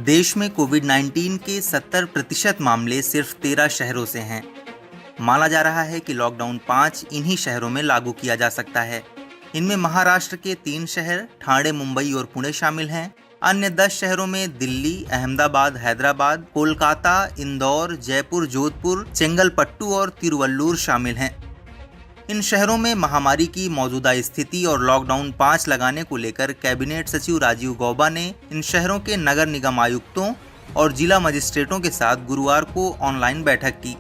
देश में कोविड-19 के 70% मामले सिर्फ 13 शहरों से हैं। माना जा रहा है कि लॉकडाउन 5 इन्हीं शहरों में लागू किया जा सकता है। इनमें महाराष्ट्र के 3 शहर ठाणे, मुंबई और पुणे शामिल हैं। अन्य 10 शहरों में दिल्ली, अहमदाबाद, हैदराबाद, कोलकाता, इंदौर, जयपुर, जोधपुर, चेंगलपट्टू और तिरुवल्लुर शामिल हैं। इन शहरों में महामारी की मौजूदा स्थिति और लॉकडाउन 5 लगाने को लेकर कैबिनेट सचिव राजीव गौबा ने इन शहरों के नगर निगम आयुक्तों और जिला मजिस्ट्रेटों के साथ गुरुवार को ऑनलाइन बैठक की।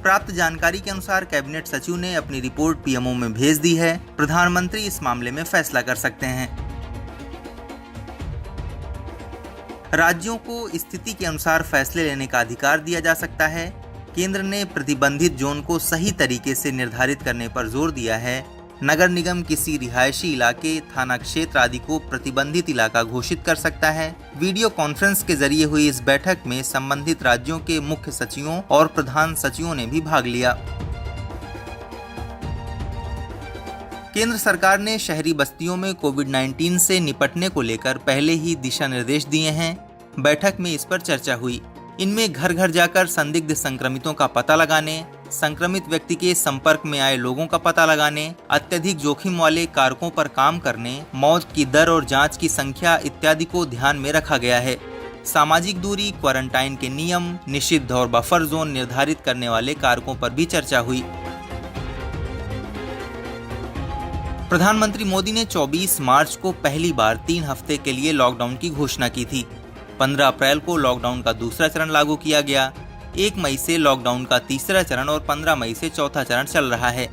प्राप्त जानकारी के अनुसार कैबिनेट सचिव ने अपनी रिपोर्ट पीएमओ में भेज दी है। प्रधानमंत्री इस मामले में फैसला कर सकते हैं। राज्यों को स्थिति के अनुसार फैसले लेने का अधिकार दिया जा सकता है। केंद्र ने प्रतिबंधित जोन को सही तरीके से निर्धारित करने पर जोर दिया है। नगर निगम किसी रिहायशी इलाके, थाना क्षेत्र आदि को प्रतिबंधित इलाका घोषित कर सकता है। वीडियो कॉन्फ्रेंस के जरिए हुई इस बैठक में संबंधित राज्यों के मुख्य सचिवों और प्रधान सचिवों ने भी भाग लिया। केंद्र सरकार ने शहरी बस्तियों में कोविड-19 से निपटने को लेकर पहले ही दिशा निर्देश दिए हैं। बैठक में इस पर चर्चा हुई। इनमें घर घर जाकर संदिग्ध संक्रमितों का पता लगाने, संक्रमित व्यक्ति के संपर्क में आए लोगों का पता लगाने, अत्यधिक जोखिम वाले कारकों पर काम करने, मौत की दर और जांच की संख्या इत्यादि को ध्यान में रखा गया है। सामाजिक दूरी, क्वारंटाइन के नियम, निषिद्ध और बफर जोन निर्धारित करने वाले कारकों पर भी चर्चा हुई। प्रधानमंत्री मोदी ने 24 मार्च को पहली बार 3 हफ्ते के लिए लॉकडाउन की घोषणा की थी। 15 अप्रैल को लॉकडाउन का दूसरा चरण लागू किया गया। 1 मई से लॉकडाउन का तीसरा चरण और 15 मई से चौथा चरण चल रहा है।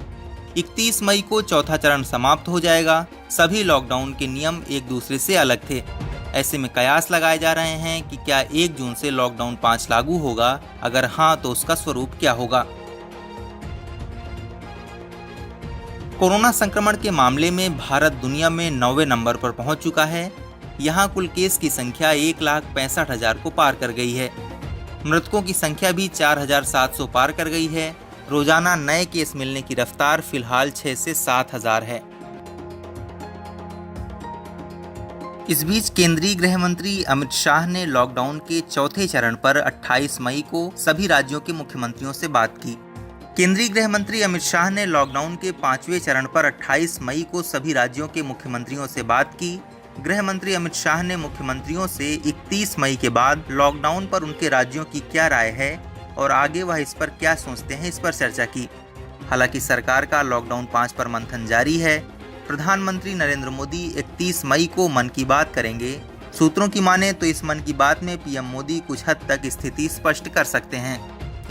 31 मई को चौथा चरण समाप्त हो जाएगा। सभी लॉकडाउन के नियम एक दूसरे से अलग थे। ऐसे में कयास लगाए जा रहे हैं कि क्या 1 जून से लॉकडाउन 5 लागू होगा? अगर हाँ, तो उसका स्वरूप क्या होगा? कोरोना संक्रमण के मामले में भारत दुनिया में 9वें नंबर पर पहुंच चुका है। यहाँ कुल केस की संख्या 1,65,000 को पार कर गई है। मृतकों की संख्या भी 4,700 पार कर गई है। रोजाना नए केस मिलने की रफ्तार फिलहाल 6 से 7,000 है। इस बीच केंद्रीय गृह मंत्री अमित शाह ने लॉकडाउन के चौथे चरण पर 28 मई को सभी राज्यों के मुख्यमंत्रियों से बात की। केंद्रीय गृह मंत्री अमित शाह ने लॉकडाउन के 5वें चरण पर 28 मई को सभी राज्यों के मुख्यमंत्रियों से बात की। गृह मंत्री अमित शाह ने मुख्यमंत्रियों से 31 मई के बाद लॉकडाउन पर उनके राज्यों की क्या राय है और आगे वह इस पर क्या सोचते हैं, इस पर चर्चा की। हालांकि सरकार का लॉकडाउन 5 पर मंथन जारी है। प्रधानमंत्री नरेंद्र मोदी 31 मई को मन की बात करेंगे। सूत्रों की माने तो इस मन की बात में पीएम मोदी कुछ हद तक स्थिति स्पष्ट कर सकते हैं।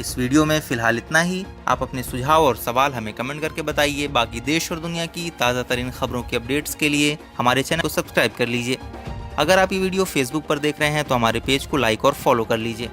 इस वीडियो में फिलहाल इतना ही। आप अपने सुझाव और सवाल हमें कमेंट करके बताइए। बाकी देश और दुनिया की ताज़ा तरीन खबरों के अपडेट्स के लिए हमारे चैनल को सब्सक्राइब कर लीजिए। अगर आप ये वीडियो फेसबुक पर देख रहे हैं तो हमारे पेज को लाइक और फॉलो कर लीजिए।